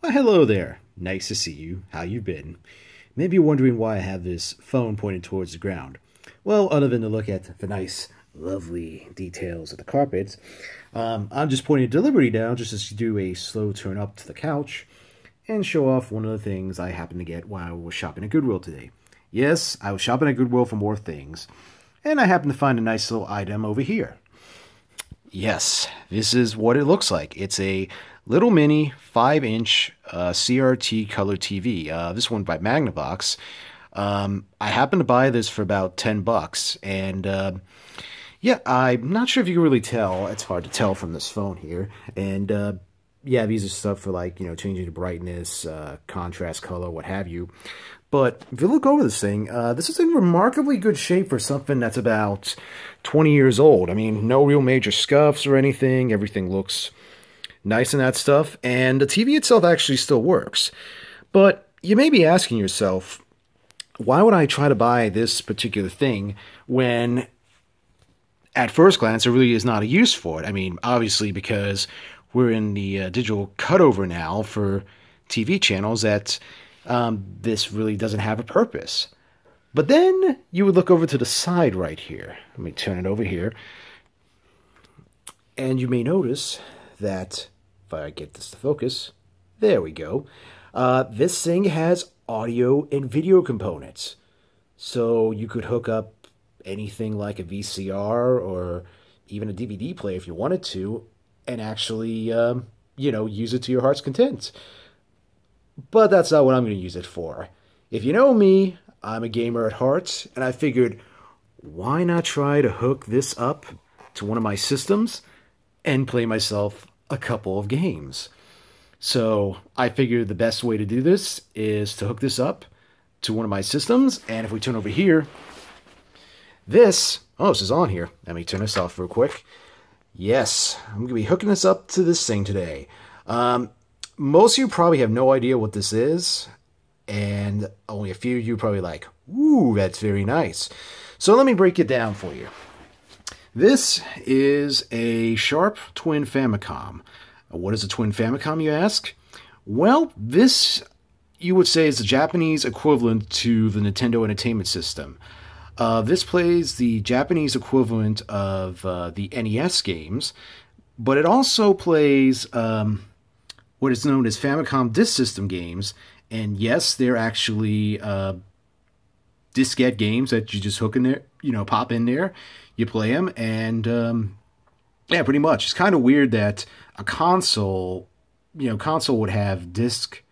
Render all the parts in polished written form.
Well, hello there. Nice to see you. How you been? Maybe you're wondering why I have this phone pointed towards the ground. Well, other than to look at the nice, lovely details of the carpets, I'm just pointing it deliberately down just to do a slow turn up to the couch and show off one of the things I happened to get while I was shopping at Goodwill today. Yes, I was shopping at Goodwill for more things, and I happened to find a nice little item over here. Yes, this is what it looks like. It's a little mini 5-inch CRT color TV. This one by Magnavox. I happened to buy this for about 10 bucks, and yeah, I'm not sure if you can really tell. It's hard to tell from this phone here. And yeah, these are stuff for, like, changing the brightness, contrast, color, what have you. But if you look over this thing, this is in remarkably good shape for something that's about 20 years old. I mean, no real major scuffs or anything. Everything looks nice and that stuff. And the TV itself actually still works. But you may be asking yourself, why would I try to buy this particular thing when, at first glance, there really is not a use for it? I mean, obviously, because we're in the digital cutover now for TV channels, that this really doesn't have a purpose. But then you would look over to the side right here. Let me turn it over here. And you may notice that, if I get this to focus, there we go. This thing has audio and video components. So you could hook up anything like a VCR or even a DVD player if you wanted to, and actually, use it to your heart's content. But that's not what I'm going to use it for. If you know me, I'm a gamer at heart, and I figured, why not try to hook this up to one of my systems and play myself a couple of games? So I figured the best way to do this is to hook this up to one of my systems, and if we turn over here, this is on here. Let me turn this off real quick. Yes, I'm going to be hooking this up to this thing today. Most of you probably have no idea what this is, and only a few of you probably like, ooh, that's very nice. So let me break it down for you. This is a Sharp Twin Famicom. What is a Twin Famicom, you ask? Well, this, you would say, is the Japanese equivalent to the Nintendo Entertainment System. This plays the Japanese equivalent of the NES games, but it also plays what is known as Famicom Disk System games. And yes, they're actually diskette games that you just hook in there, pop in there, you play them, and yeah, pretty much. It's kind of weird that a console would have disc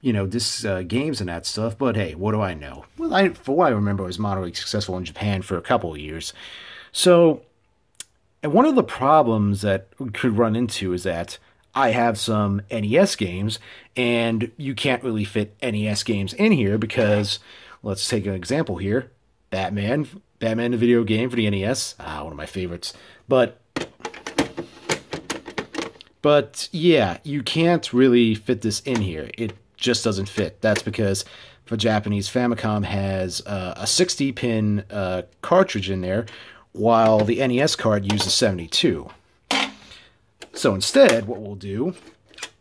games and that stuff, but hey, what do I know? Well, for what I remember, it was moderately successful in Japan for a couple of years. So, and one of the problems that we could run into is that I have some NES games, and you can't really fit NES games in here because, let's take an example here. Batman the video game for the NES, one of my favorites. But yeah, you can't really fit this in here. It just doesn't fit. That's because the Japanese Famicom has a 60-pin cartridge in there, while the NES card uses 72. So instead, what we'll do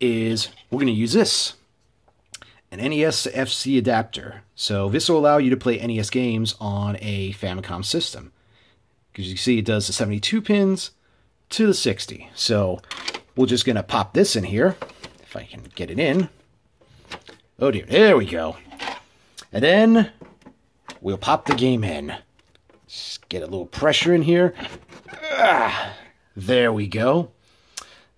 is we're going to use this, an NES to FC adapter. So this will allow you to play NES games on a Famicom system. Because you see it does the 72 pins to the 60. So we're just going to pop this in here, if I can get it in. Oh dear, there we go. And then we'll pop the game in. Just get a little pressure in here. There we go.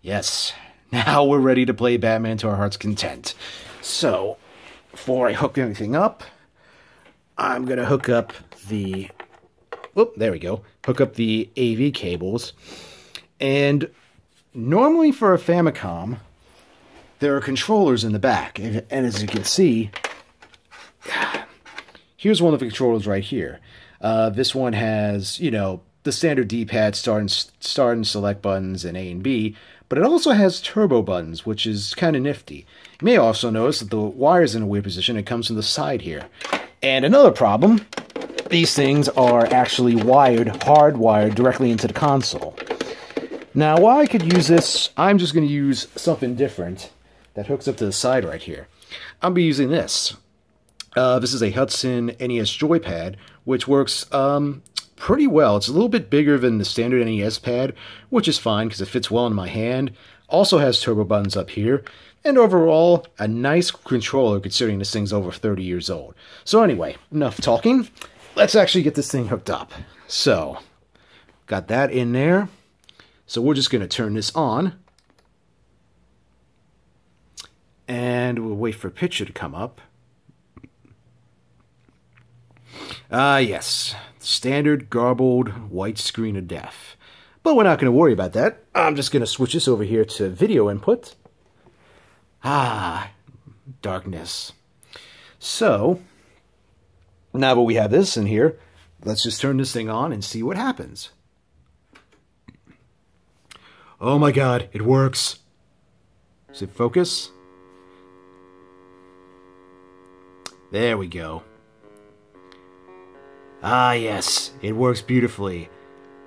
Yes, now we're ready to play Batman to our heart's content. So, before I hook anything up, I'm going to hook up the... Whoop, there we go. Hook up the AV cables. And normally for a Famicom, there are controllers in the back. And as you can see, here's one of the controllers right here. This one has, the standard D-pad start and select buttons and A and B, but it also has turbo buttons, which is kind of nifty. You may also notice that the wire's in a weird position. It comes from the side here. And another problem, these things are actually hardwired directly into the console. Now, while I could use this, I'm just going to use something different that hooks up to the side right here. I'll be using this. This is a Hudson NES joypad, which works pretty well. It's a little bit bigger than the standard NES pad, which is fine because it fits well in my hand. Also has turbo buttons up here, and overall, a nice controller considering this thing's over 30 years old. So anyway, enough talking. Let's actually get this thing hooked up. So, got that in there. So we're just going to turn this on. And we'll wait for a picture to come up. Yes. Standard garbled white screen of death. But we're not going to worry about that. I'm just going to switch this over here to video input. Darkness. So, now that we have this in here, let's just turn this thing on and see what happens. Oh my god, it works. Does it focus? There we go. Yes, it works beautifully.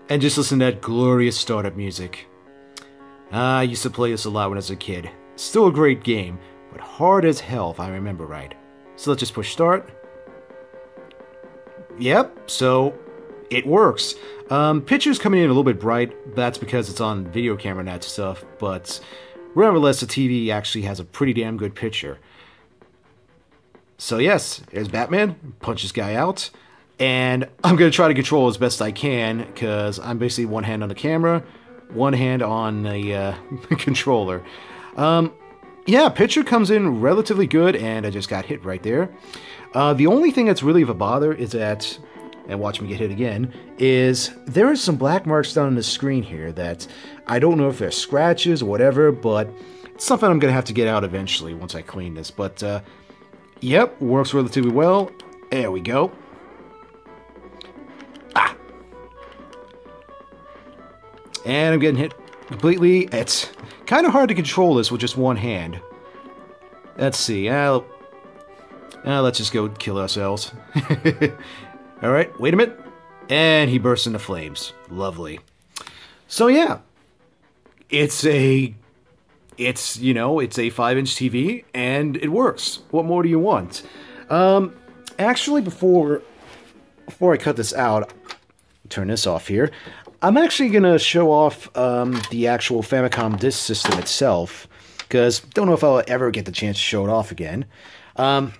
And just listen to that glorious startup music. I used to play this a lot when I was a kid. Still a great game, but hard as hell if I remember right. So let's just push start. Yep, so it works. Picture's coming in a little bit bright. That's because it's on video camera and that stuff, but nevertheless, the TV actually has a pretty damn good picture. So yes, there's Batman. Punch this guy out. And I'm going to try to control as best I can, because I'm basically one hand on the camera, one hand on the controller. Yeah, picture comes in relatively good, and I just got hit right there. The only thing that's really of a bother is that, and watch me get hit again, is there is some black marks down on the screen here that I don't know if they're scratches or whatever, but it's something I'm going to have to get out eventually once I clean this. But, yep, works relatively well. There we go. And I'm getting hit completely. It's kind of hard to control this with just one hand. Let's see. Let's just go kill ourselves. Alright, wait a minute. And he bursts into flames. Lovely. So yeah. It's a 5-inch TV, and it works. What more do you want? Actually, before I cut this out, turn this off here. I'm actually going to show off the actual Famicom disk system itself, because don't know if I'll ever get the chance to show it off again. So I'm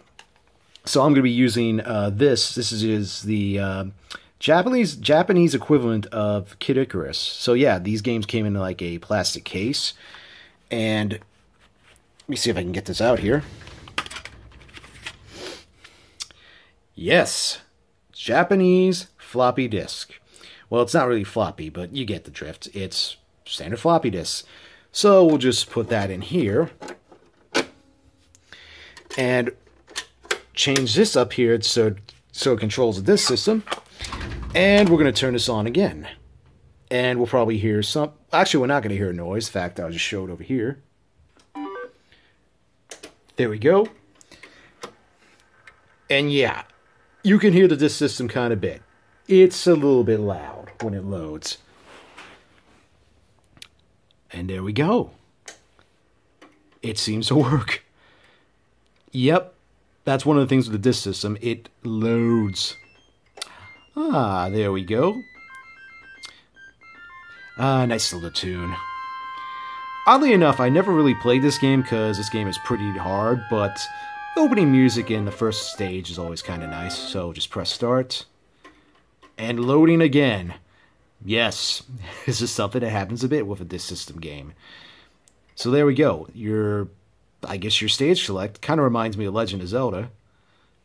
going to be using this. This is the Japanese equivalent of Kid Icarus. So yeah, these games came in like a plastic case. And let me see if I can get this out here. Yes, Japanese floppy disk. Well, it's not really floppy, but you get the drift. It's standard floppy disk. So we'll just put that in here. And change this up here so it controls the disk system. And we're going to turn this on again. And we'll probably hear some... Actually, we're not going to hear a noise. In fact, I'll just show it over here. There we go. And yeah, you can hear the disk system kind of bit. It's a little bit loud when it loads. And there we go. It seems to work. Yep, that's one of the things with the disk system. It loads. There we go. Nice little tune. Oddly enough, I never really played this game because this game is pretty hard, but the opening music in the first stage is always kind of nice, so just press start. And loading again. Yes, this is something that happens a bit with a disk system game. So there we go. I guess your stage select kind of reminds me of Legend of Zelda.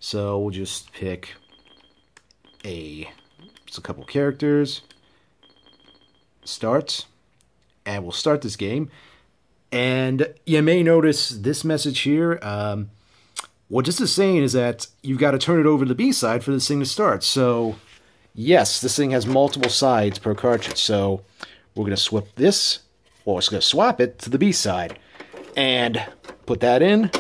So we'll just pick just a couple characters. Start. And we'll start this game. And you may notice this message here. What this is saying is that you've got to turn it over to the B side for this thing to start. So yes, this thing has multiple sides per cartridge, so we're going to swap this, or it's going to swap it to the B side, and put that in.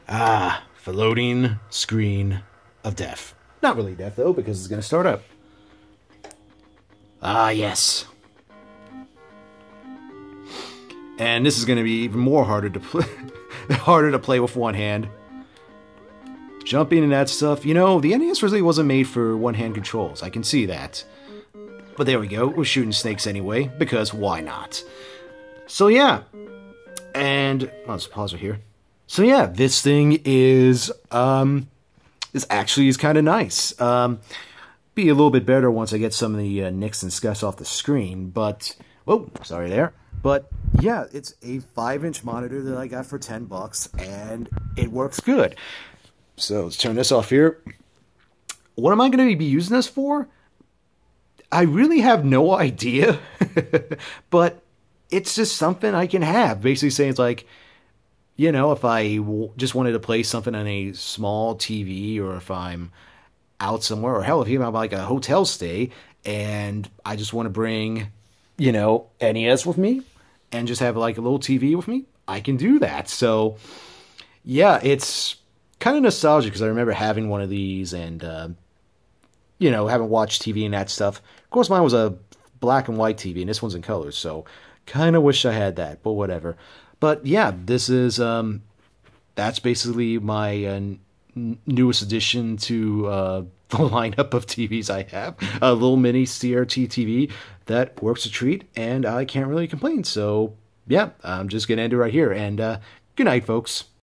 For loading screen of death. Not really death, though, because it's going to start up. And this is going to be even more harder to play, harder to play with one hand. Jumping and that stuff. You know, the NES really wasn't made for one-hand controls. I can see that. But there we go. We're shooting snakes anyway, because why not? So yeah. And let's pause it here. So yeah, this thing is actually kind of nice. Be a little bit better once I get some of the nicks and scuffs off the screen, but oh, sorry there. But yeah, it's a 5-inch monitor that I got for $10, and it works good. So let's turn this off here. What am I going to be using this for? I really have no idea, but it's just something I can have. Basically saying it's like, you know, if I just wanted to play something on a small TV, or if I'm out somewhere, or hell, if you have like a hotel stay and I just want to bring, you know, NES with me and just have like a little TV with me, I can do that. So yeah, it's kind of nostalgic because I remember having one of these and, you know, having watched TV and that stuff. Of course, mine was a black and white TV and this one's in color, so kind of wish I had that, but whatever. But yeah, this is, that's basically my newest addition to the lineup of TVs I have. A little mini CRT TV that works a treat, and I can't really complain. So yeah, I'm just going to end it right here, and good night, folks.